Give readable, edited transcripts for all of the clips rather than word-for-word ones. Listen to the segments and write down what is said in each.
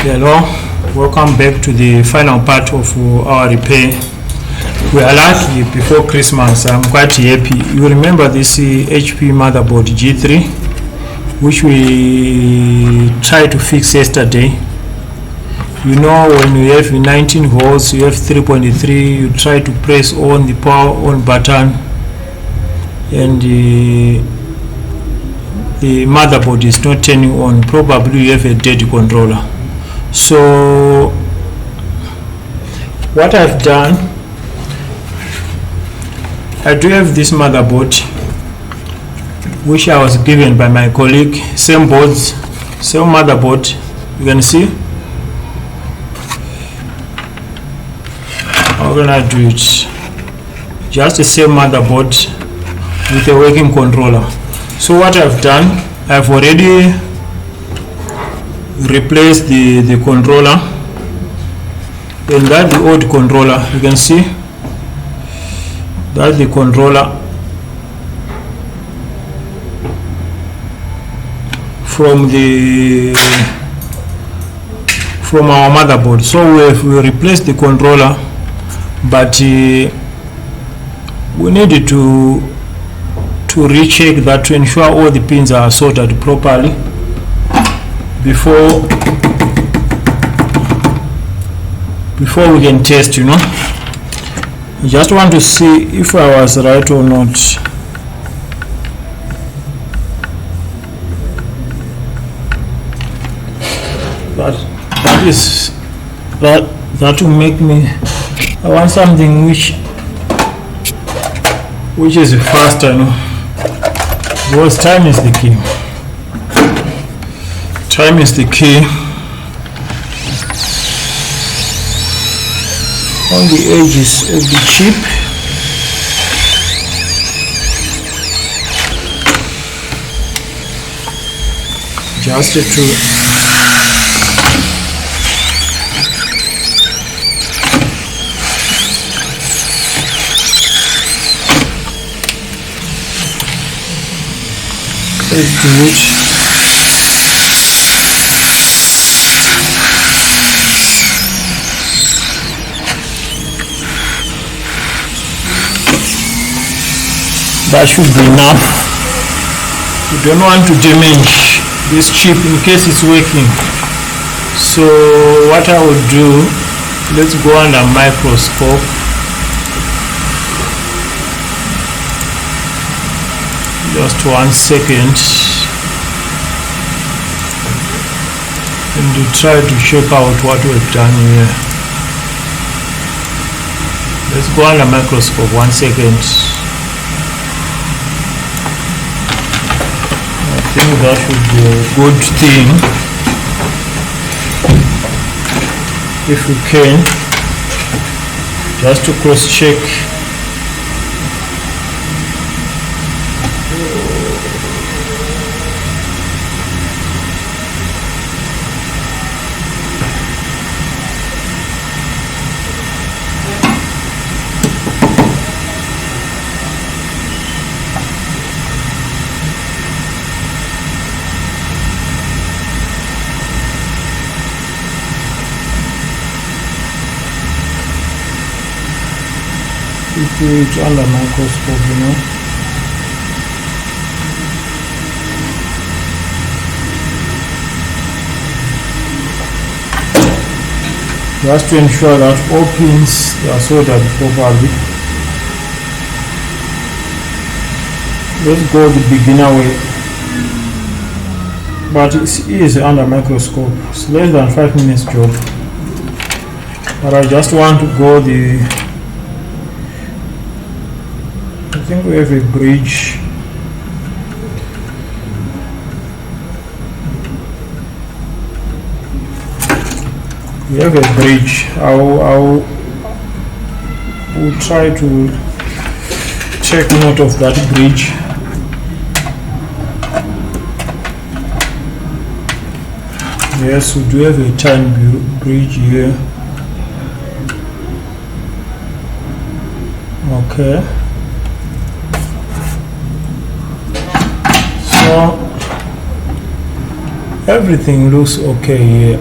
Hello, welcome back to the final part of our repair. We are lucky before Christmas. I'm quite happy. You remember this HP motherboard G3 which we tried to fix yesterday. You know, when you have 19 volts, you have 3.3, you try to press on the power on button and the motherboard is not turning on. Probably you have a dead controller. So what I've done, I do have this motherboard which I was given by my colleague. Same boards, same motherboard. You can see. How can I do it? Just the same motherboard with a working controller. So what I've done, I've already replaced the controller, and that's the old controller. You can see that's the controller from our motherboard. So we replaced the controller, but we needed to recheck that to ensure all the pins are soldered properly before we can test, you know. I just want to see if I was right or not. But that will make me, I want something which is faster, you know, because time is the key. Time is the key. On the edges of the chip, just to let's do it. That should be enough. We don't want to damage this chip in case it's working. So what I will do, let's go under microscope. Just 1 second, and we try to check out what we've done here. Let's go under microscope. 1 second. I think that should be a good thing if we can, just to cross check. Do it under microscope, you know. Just to ensure that all pins are soldered properly. Let's go the beginner way, but it's easy under microscope. It's less than 5 minutes job, but I just want to go I think we have a bridge. We have a bridge. I'll try to take note of that bridge. Yes, we do have a tiny bridge here. Okay. So everything looks okay here.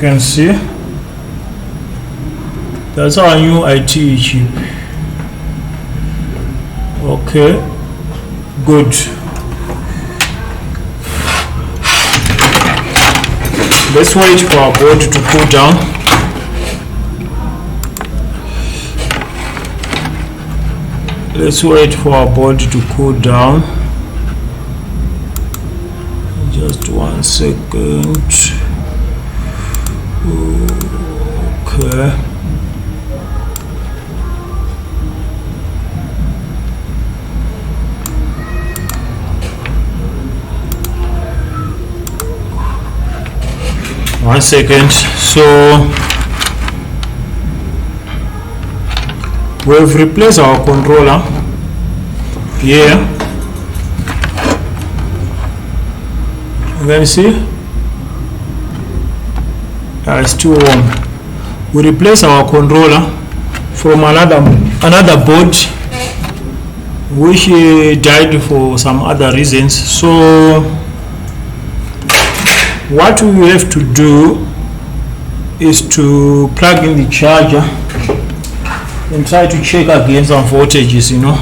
can see that's our new IT chip. Okay, good. Let's wait for our board to cool down. Let's wait for our board to cool down. Just 1 second. Okay. One second. So we've replaced our controller here. You can see it's still warm. We replace our controller from another board which died for some other reasons. So what we have to do is to plug in the charger and try to check again some voltages, you know.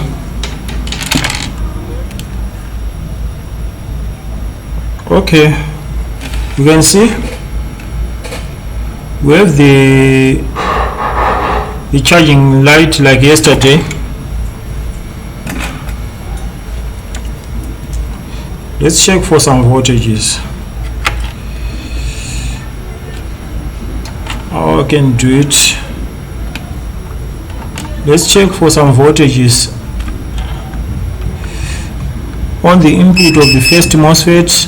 Okay, you can see we have the charging light like yesterday. Let's check for some voltages. How I can do it? Let's check for some voltages on the input of the first MOSFET.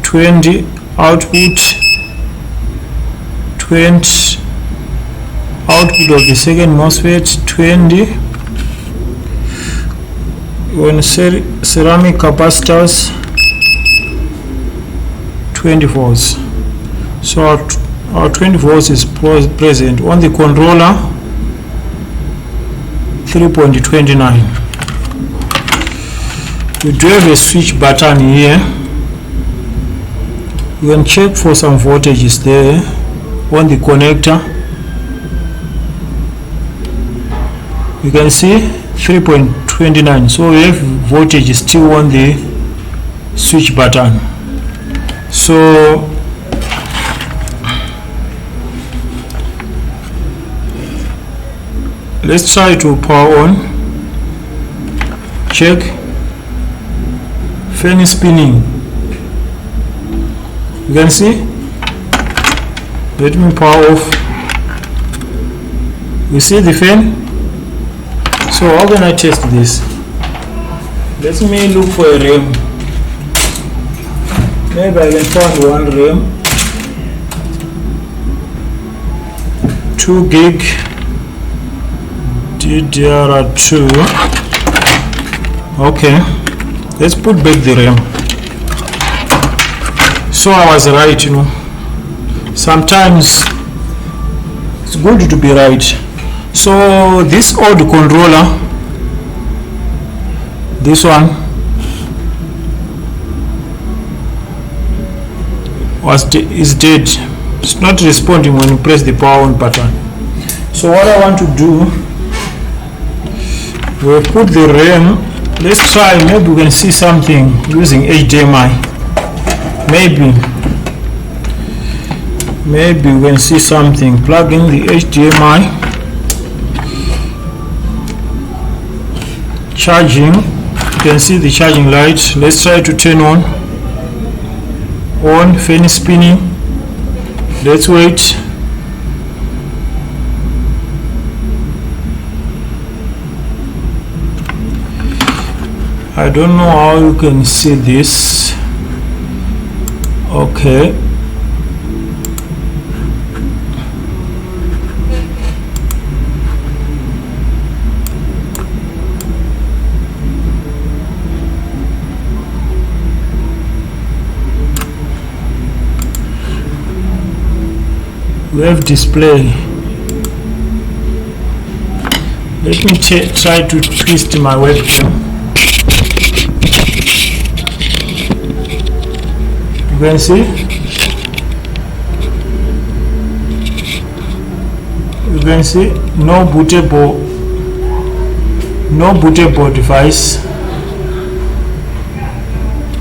20 output, 20 output of the second MOSFET, 20 on ceramic capacitors, 20 volts. So our 20 volts is present on the controller. 3.29. We do have a switch button here. We can check for some voltages there on the connector. You can see 3.29. So we have voltage still on the switch button. So let's try to power on. Check. Fan is spinning. You can see. Let me power off. You see the fan? So how can I test this? Let me look for a RAM. Maybe I can find one RAM. 2 gig DDR2. Okay, let's put back the RAM. So I was right, you know. Sometimes it's good to be right. So this old controller, this one is dead. It's not responding when you press the power on button. So what I want to do, we'll put the RAM. Let's try, maybe we can see something using HDMI. Maybe we can see something. Plug in the HDMI. Charging. You can see the charging light. Let's try to turn on. Fan is spinning. Let's wait. I don't know how you can see this. Okay. We have display. Let me try to twist my webcam. You can see You can see no bootable device.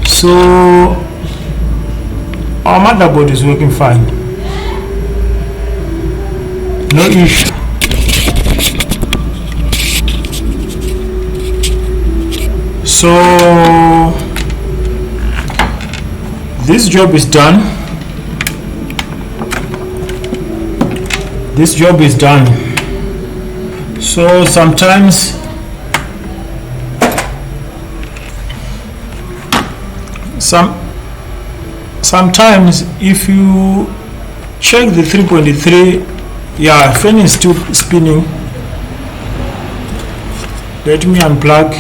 So our motherboard is working fine, no issue. So this job is done. This job is done. So sometimes if you check the 3.3, yeah, fan is still spinning. Let me unplug.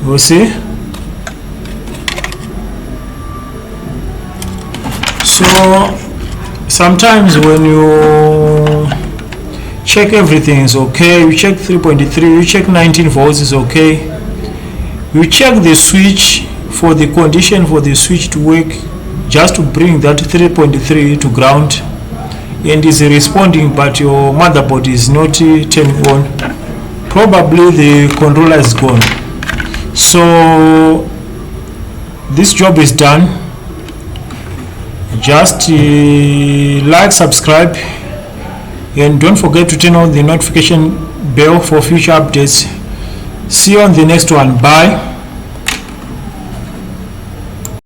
You see. So sometimes when you check everything is okay, you check 3.3, you check 19 volts is okay, you check the switch for the condition for the switch to work, just to bring that 3.3 to ground, and is responding, but your motherboard is not turning on, probably the controller is gone. So this job is done. Just like, subscribe, and don't forget to turn on the notification bell for future updates. See you on the next one. Bye.